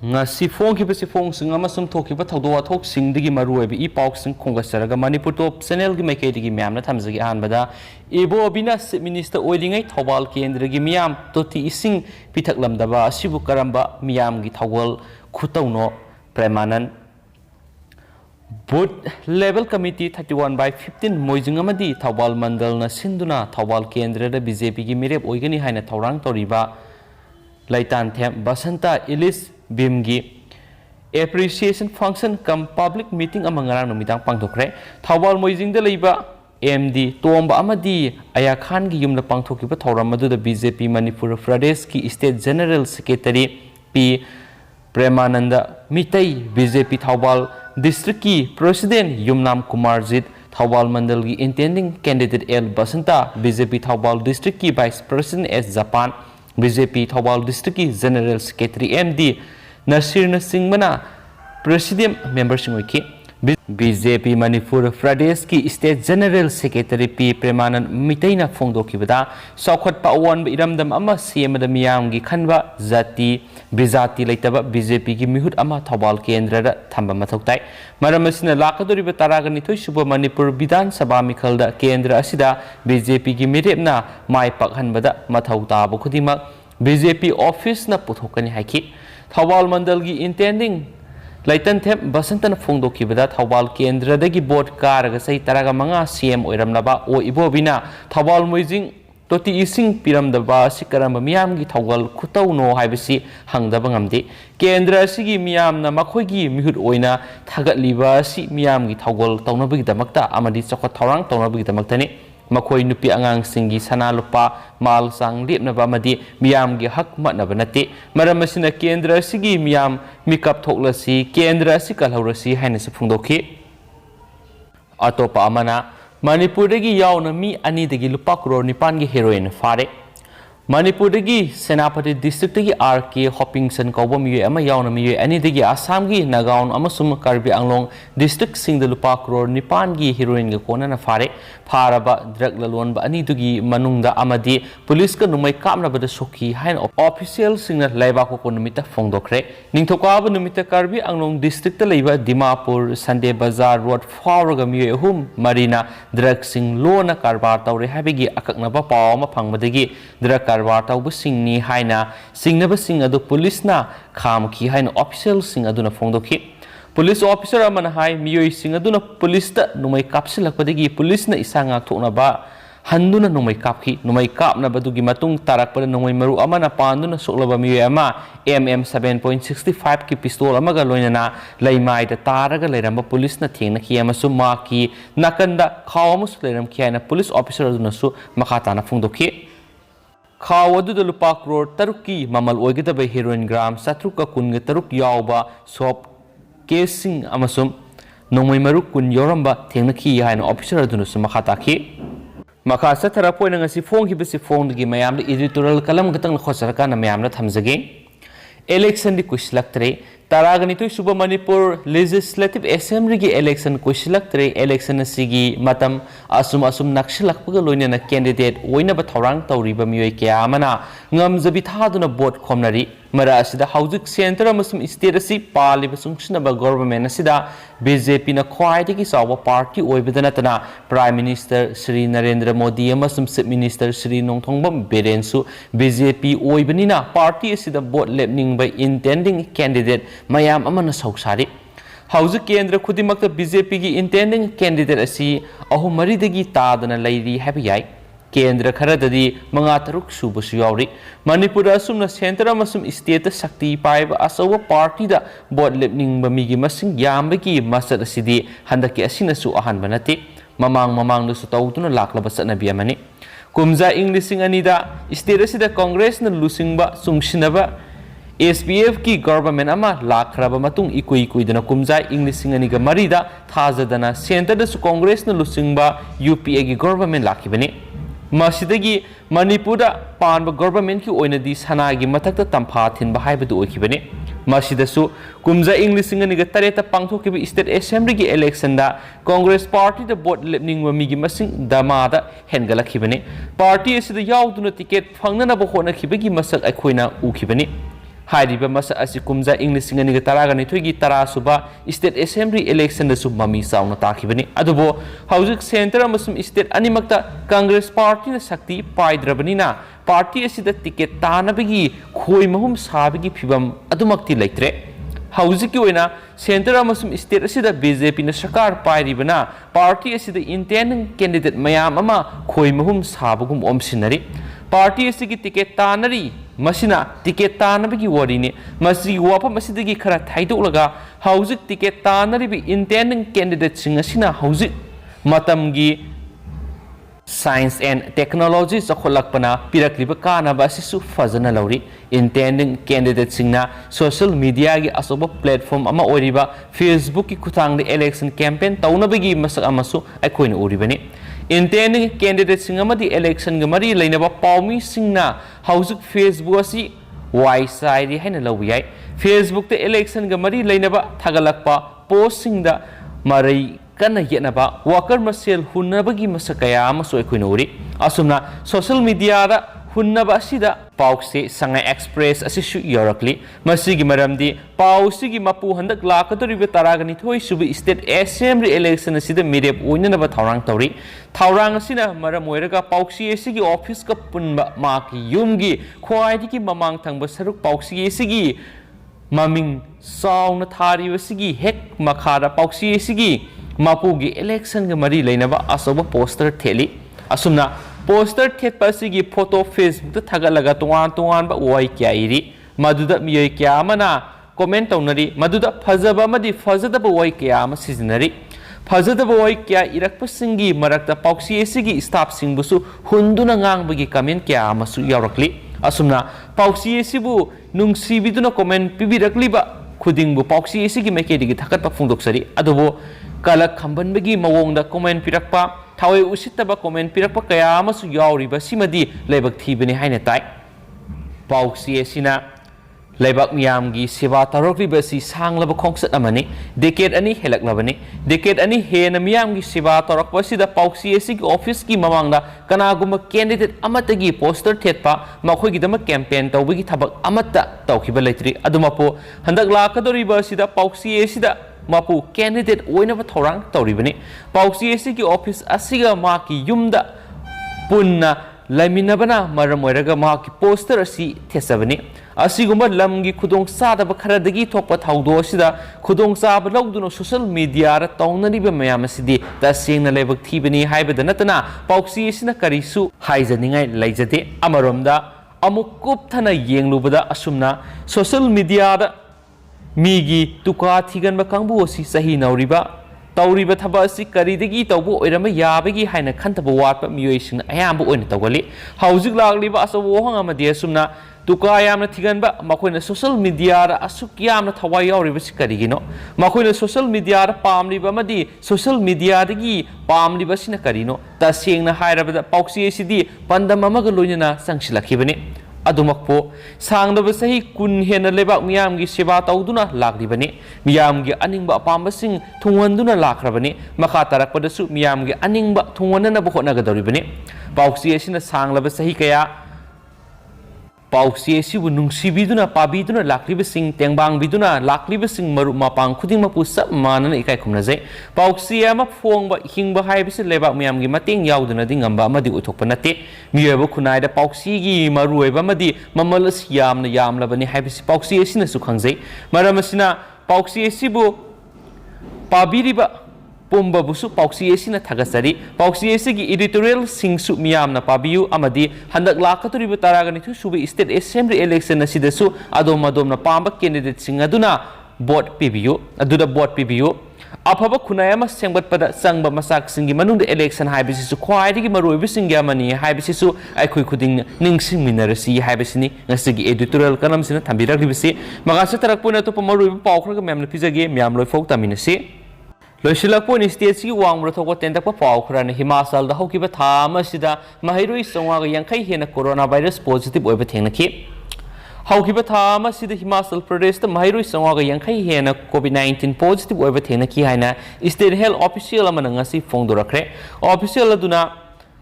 ngasi phongkibasi phongsing amasum thokiba thawdo wathoksingi maruoibi I pausing khongasaraga Manipur top channel gi maikedi gi myamna thamjagi anbada ebo bina minister oilingai thawal kendra gi myam toti ising pithaklamdaba asibu karamba myam gi thawal khutauno Premanand Board Level Committee 31/15 Moijing amadi Thawal Mandal na sinduna Thawal Kendra da BJP gi mirep oigani haina thawrang toriba Laitan Them Basanta Ilis Bimgi Appreciation Function come public meeting among ngarang numidang pangthokre Thawal Moijing da leiba MD Tomba amadi Aya Khan gi yumna pangthokiba thawram madu da BJP Manipur Pradesh ki State General Secretary P Premananda Mitai BJP Thawal District ki President Yumnam Kumarjit Thawal Mandal ki intending candidate L Basanta BJP Thawal District ki Vice President S Japan BJP Thawal District ki General Secretary MD Nasir Singmana President member Singwiki BJP Manipur Pradesh ki State General Secretary P Premanand Mitaina Fongdokibada Saukhat Pawan Iramdam Ama Siamada Miyam gi Khanba Zati Bizati Laitaba BJP gi Mihut Ama Thawal Kendra Thamba Mathoktai Maramasina Lakadori Taragani Suba Manipur Bidan Sabha Mikhalda Kendra Asida BJP gi Mirepna Mai Pakhanbada Mathauta Bukudima BJP office na Puthokani Haki Thawal Mandal gi intending Laitan Them Basantana Fongdokibada Thawal Kendra dagi board karaga sai taraga manga CM oiramnaba o ibobina Thawal Moijing toti ising piramdaba sikaramba miyam gi thawal khutauno haibasi hangdaba ngamdi Kendra sigi miyamna makhoigi mihut oina thagatliba si miyam gi thawal tawnabagi damakta amadi chakhat thawrang tawnabagi damaktani Makoi nupi angang singi sana lupa mal sang lepnaba amadi miyam gi hak matnaba nate maramasina Kendra sigi miyam mikap thoklasi Kendra si kalhaurasi haina se phungdokhi atopa amana Manipur dagi yauna mi ani dagi lupa crore 9 gi heroin fare Manipur dagi Senapati district dagi RK Hopkinson kauba miye ama yauna miye ani dagi Assam gi Nagaon amasum Karbi Anglong district singda lupa crore 9 gi heroin ga kona na fare Faraba drug lalon ba ani dugi manungda amadi police ka numai kamna bada soki hain official singna laiba ko numita fongdokre ningthoka ba numita Karbi Anglong district ta leiba Dimapur Sunday Bazaar road fawraga miye hum marina drug sing lona karbar tawre habigi akakna ba paw ma phangmadagi drug karbar tawbu singni haina singnaba sing adu police na khamki hain official sing aduna fongdokhi Police officer amana hai miyoi sing aduna police ta numai kapsilakpadagi police na isanga thokna ba handuna numai kapki numai kapna badugi matung tarakpada numai maru amana panduna soklaba miyoi ama mm 7.65 ki pistol amaga loinana laimai da taraga leiramba police na thengna ki amasu ma ki nakanda khawamus leiram ki aina police officer aduna su makhatana phungdokhi Khawadu da lupa crore taruki mamal oigidaba heroin gram satruka kunga taruk yawba sop Casing amasum nongmai maruk kun yoramba thengna ki haina officer aduna su makhataki makha sathara poina ngasi phonghi basi phonggi mayam editorial kalam gatang khosaraka na mayam na thamjage election di kuislaktre taragani tu suba Manipur legislative assembly gi election kuislaktre election sigi matam asum nakshilakpaga loina na candidate oina ba thawrang tawriba miyoi kya amana ngamjabi thaduna vote khomnari mara asida haujuk center amasum state asi paliba sungsnaba government asida BJP na khwaidagi sawa party oibadana Prime Minister Shri Narendra Modi amasum Chief Minister Shri Nongthongbam Berensu BJP oibanina party asida vote lepning by intending candidate mayam amana sauksari haujuk kendra khudimakta BJP gi intending candidate asi ahum maridagi tadana lairi habiyai Kendra kharadadi manga taruk subusu yauri Manipur asumna center amasum state sakti paiba asawa party da board lepning bamigi masing yambagi masad asidi handaki asina su ahan banati mamang nu su tawtuna laklaba sanabi amani kumza english anida state asida congress na lusingba sungsinaba SPF ki government ama lakraba matung ikui dana kumza english aniga marida thajadana center da su congress na lusingba UPA gi government lakibani Masidagi Manipura Panba government ki oinadi sanagi matakta tampha thinba haibadu oikibane Masidasu kumza English nganiga tareta pangthokibi state assembly gi election da Congress party da vote lepning migi masing damada hengalakhibane party asida yawduna ticket phangnana ba hona khibagi masak aikoina ukibane हाइरिबा मसा असि कुमजा इंग लिसिंग अनिगा तरागा निथोइगी तरा सुबा state assembly election दसु ममी चाउना ताखिबनी अदुबो हौजिक सेंटर अमसुम स्टेट अनिमक्ता कांग्रेस पार्टी न शक्ति पाइद्रबनिना पार्टी असिदा टिकेट तानबगी खोइ महुम साबगी फिबम अदुमक्ति लेत्रे हौजिक ओइना सेंटर अमसुम स्टेट असिदा बीजेपी न सरकार पाइरिबना पार्टी असिदा इंटेंडिंग कैंडिडेट मयाम अमा खोइ महुम साबगुम ओमसिनरी पार्टी असिगी टिकेट तानरी मसिना टिकेट तानबगी वरिने मसि वाफम असिदगी खरा थाइदोलगा हौजिक टिकेट तानरिबि इंटेंडिंग कैंडिडेट सिंग असिना हौजिक मतमगी साइंस एंड टेक्नोलॉजी चखोलकपना पिरक्लिबा कानाबा असिसु फजना लौरी इंटेंडिंग कैंडिडेट सिंगना सोशल मीडिया की असोब प्लेटफॉर्म अमा ओरिबा फेसबुक की खुतांग इलेक्शन कैंपेन तौनबगी मसक अमसु अखोइन ओरिबनी इंटेंडिंग कैंडिडेट सिंग अमदी इलेक्शन ग मरी लेनबा पाउमी सिंगना हौजिक फेसबुक असि वाई साइरी हैन लौ याय फेसबुक ते इलेक्शन ग मरी लेनबा थागलकपा पोस्ट सिंगदा मरई कन्ना येनबा वाकर मसेल हुन्नबगी मसकया अमसु अखोइन ओरी असुमना सोशल मीडिया दा हुन्नबा असिदा पाउसे संगाई एक्सप्रेस असिसु योरकली मसिगी मरमदी पाउसिगी मपु हंदक लाकदोरिबे तरागनि थोइ सुबि स्टेट असेंबली इलेक्शन असिदा मिरेप ओइननबा थावरांग तौरी थावरांग असिना मरम ओइरगा पाउसी एसिगी ऑफिस का पुनबा माकी युमगी ख्वाइदिगी ममांग थंगबा सरुक पाउसी एसिगी ममिंग साउन थारिबसिगी हेक मखारा पाउसी एसिगी मापुगी इलेक्शन के मरी लेनबा असोबा पोस्टर थेली असुमना पोस्टर थेटपसिगी फोटो फेसबुक ता थागलगा तोवान वाई क्या इरी मदुदा मियोय क्या मना कमेंट तौनरी मदुदा फजबा मदि फजदबा वाई क्या म सिजनरी फजदबा वाई क्या इरकपसिंगी मरकता पाउसी एसिगी स्टाफ सिंगबुसु हुंदुना ngangbगी कमेंट क्या मसु यावरकली असुमना पाउसी एसिबु नुंगसिबिदुना कमेंट पिबिरकलिबा खुदिंगबु पाउसी एसिगी मेकेदिगी थाकतपा फुंदोक्सरी अदुबो कलक खंबनबगी मवोंगदा कमेंट पिरकपा थावे उसितबा कमेंट पिरकपा कया अमसु यावरिबा सिमदी लेबक थीबनी हाइना ताइ पाउसी एसिना लेबक मियामगी सेवा तौरक्लिबसि सांगलबा खोंगसत अमनि डेकेड अनि हेलकलबनि डेकेड अनि हेन मियामगी सेवा तौरकपसिदा पाउसी एसिगी ऑफिस की ममांगदा कनागुम कैंडिडेट अमतगी पोस्टर थेटपा मखोइगिदम कैंपेन तौबगी थबक अमत्ता तौखिबा लेत्रि अदुमपो हंदक लाकदोरिबसिदा पाउसी एसिदा मापू कैंडिडेट ओइनबा थौरांग तौरिबनि पाउसी एसिगी ऑफिस असिगा माकी युमदा पुन्ना लैमिनबना मरम ओइरगा माकी पोस्टर असि थेसबनि असिगुम्बा लमगी खुदोंग सादबा खरदगी थोपा थाउदो असिदा खुदोंग साब लौदुनो सोशल मीडिया रा तौनरिबा मयाम असिदि तसेंगना लेबक थीबनि हाइबदा नतना पाउसी एसिना करिसु हाइजनिंगाय लैजदे अमरोमदा अमुक कुपथना येंगलुबदा असुमना सोशल मीडिया दा मीगी तुका थीगनबा कांबु असि सही नौरिबा तौरिबा थबा असि करिदगी तौबो ओइरम याबगी हाइना खंतबा वाटपा मियोइसिंग अयामबा ओइना तौगली हौजिक लागलिबा असो वोहंग अमदि असुमना तुका यामना थीगनबा मखोइना सोशल मीडिया रा असुक यामना थवाइ यावरिबसि करिगिनो मखोइना सोशल मीडिया रा पामलिबा अमदि सोशल मीडिया दगी पामलिबसिना करिनो तसेंगना हाइरबदा पाउसी एसिदि पंदम अमगा लोइना संगसिलखिबनि अदुमकपो सांगदब सही कुन हेन लेबाक मियामगी सेवा तौदुना लाक्लिबनि मियामगी अनिंगबा अपामबसिंग थुंगवंदुना लाख्रबनि मखा तारकपदसु मियामगी अनिंगबा थुंगवननबा होटनगदौरिबनि पाउसी एसिना सांगलब सही कया पाउसी एसिबु नुंगसिबिदुना पाबिदुना लाक्लिबसिंग तेंगबांगबिदुना लाक्लिबसिंग मरु मापांग खुदिंगमपु सब मानना इकाय खुमनजै पाउसी अमा फोंगबा हिंगबा हाइबसि लेबाक मियामगी मतेंग याउदुना दिंगंबा अमदि उथोकपा नते मियबु खुनाइदा पाउसीगी मरुयबा अमदि ममलस यामना यामलबनि हाइबसि पाउसी एसिनासु खंजै मरमसिना पाउसी एसिबु पाबिरिबा पुंबबुसु पाउसी एसिना थगसरी पाउसी एसिगी एडिटोरियल सिंगसु मियामना पाबियु अमदि हंदक लाखतुरिबा तारागनिथु सुबि स्टेट असेंबली इलेक्शन असिदसु अदोम अदोमना पांबा कैंडिडेट सिंग अदुना वोट पिबियु अदुदा वोट पिबियु अफब खुनायमा सेंगबतपदा संगबा मसाकसिंगी मनुंग इलेक्शन हाइबसिसु ख्वाइदिगी मरुइबसिंगी अमनि हाइबसिसु आइखोइ खुदिंग निंगसिंग मिनरसि हाइबसिनि ngasiगी एडिटोरियल कलमसिना थंबिरगलिबसि मगासे तरकपुना तो मरुइब पावखरगा मैमना पिजगे म्याम लोइफोक तमिनसि लोइसिलकपुन स्टेट की वांगब्र थोको तेंदक पावखरन हिमाचल दा होकिबा था मसिदा महिरुइ संवाग यांखै हेना कोरोना वायरस पॉजिटिव ओइबा थेंगनखि हौकिबा था मसिदा हिमाचल प्रदेश दा महिरुइ संवाग यांखै हेना कोविड-19 पॉजिटिव ओइबा थेंगनखि हाइना स्टेट हेल्थ ऑफिशियल अमना ngasi फोंदोरखरे ऑफिशियल अदुना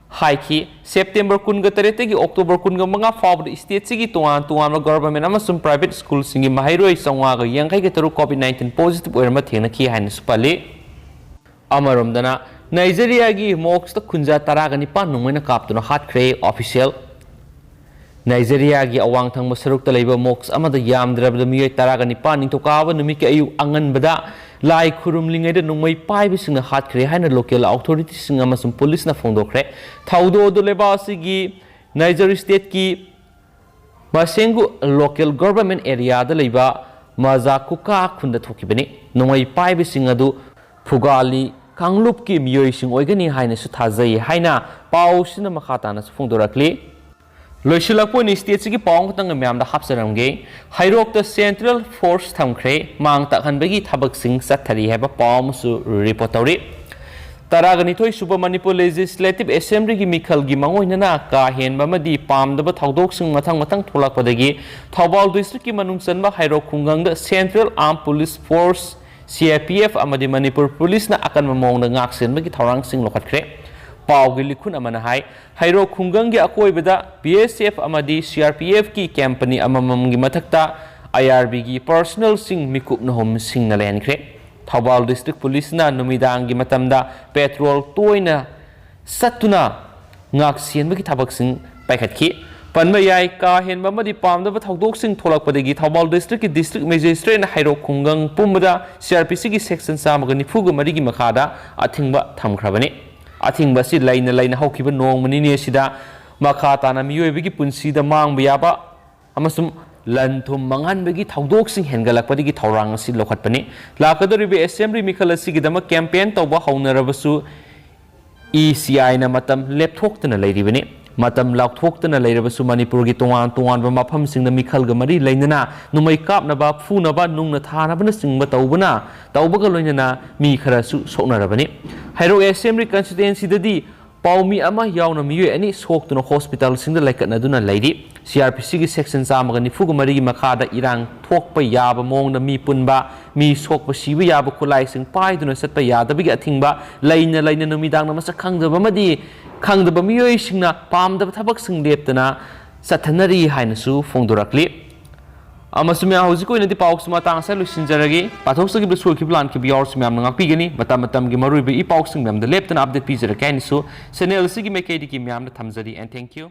हाईखी सेप्टेम्बर 23 ऑक्टोबर 15 फाउब स्टेट से तोान तोान गवर्नमेंट प्राइवेट स्कूल महरोई चौगा यांखई तरुक कोविड-19 पॉजिटिव थेनखी है पल्ली अमरोमदना नाइजेरिया की मॉक्स खुंजा 19 नोंमैना कापतुना हाटख्रे ऑफिशियल नाइजेरिया की अवांग थंग सरुक मॉक्स यामद्रबद मियोय 19 निथोकाब नुमित अयु अंगनबदा लाई खुरुमलिंगैद नोंमै पाइबसिंगना हाटख्रे हाइना लोकल अथॉरिटीसिंग अमसुम पुलिसना फोंदोखरे थौदोदो लेबासिगी नाइजर स्टेट की मसेंगु लोकल गवर्नमेंट एरिया दा लेबा मजाकुका खुंदा थोकिबनी नोंमै पाइबसिंग अदु फुगाली कांगलुप की मियोयसिंग ओइगनी हाइनासु थाजै हाइना पाउसिना मखातानासु फोंदोरक्ली लोइसिलकपोनि स्टेट की पाउंग तंग म्यामदा हापसरमगे हाइरोक सेंट्रल फोर्स थमख्रे मांग तखनबगी थबकसिंग सत्थरी हैबा पाउमसु रिपोर्ट तौरी 12 सुब मणिपुर लेजिस्लेटिव असेंबली की मिखल की मंगोइनना का हेनबमदी पामदब थौदोकसिंग मथंग मथंग थोलकपदगी थौबाल डिस्ट्रिक्ट की मनुंग चनबा हाइरोक खुंगंग central arm police force CIPF अमदी मणिपुर पुलिस ना अकन मौंग गाक्सेनबगी थौरांगसिंग लोखत्ख्रे पाउगी लिखुन अमना हाई हाइरो खुंगंग अकोइबदा BSF अमदी CRPF की कैंपनी अममम की मथक्ता IRB की पर्सनल सिंग मिकुप नहोम सिंग नलेनख्रे थौबाल डिस्ट्रिक्ट पुलिस ना नुमिदांग की मतमदा पेट्रोल तोइना सत्तुना गाक्सेनबगी थबक सिंग पाइखतखी पनबा याय का हेनबमदी पामदब थौदोकसिंग थोलकपदगी थौबाल डिस्ट्रिक्ट की डिस्ट्रिक्ट मजिस्ट्रेट हाइरो खुंगंग पुमबदा CRPC की सेक्शन 9 की मखादा अथिंगबा थमख्रबनी अथिंग से लाइन लाइन हौखिब नोंमनिने सिदा मखा ताना मियोइबगी पुंसीदा मांगबा याबा अमसुम लन थुम मंगनबगी थौदोकसिंग हेनगलकपदगी थौरांग असि लोखतपनि लाकदरिबे असेंबली मिखल असिगिदम कैंपेन तौबा हौनरबसु ECI ना मतम लेपथोक्तना लेरिबनि मतम लाउथोक्तना लेरबसु मणिपुर की तोवान तोवान मफम सिंग मिखल ग मरी लेनना नुमै कापनबा फुनबा नुंगना थानबना सिंग तौबना तौबग लोइनना मी खरसु सोकनरबनि हाइरो असेंबली कंस्टिट्युएंसी ददी पाउमी अमा यावना मियोय अनि सोक्तुना हॉस्पिटल सिंग लाइकनदुना लेरी CRPC की सेक्शन 9 मरी की मखादा इरांग थोकप याब मोंग मी पुनबा मी सोकप सिब याब खुलाई सिंग पाइदुना सत्प यादबगी अथिंगबा लाइन लाइन नुमिदांग मसक खंगदबमदी खंगदब मियोय सिंगना पामदब थबक सिंग लेपतना सथनरी हाइनसु फोंदोरक्ली अमसुम हौजिकोइनदि पाउक्स मतांग सा लुसिनजरगी पाथोक्सगी सोखि प्लान की बियर्स म्याम नंगा पिगनी मतम की मरुइबे ई पाउक्सिंग म्याम द लेपतना अपडेट पिजर कैनिसु चैनल सिगी मेकेडी की म्याम द थमजरी एंड थैंक यू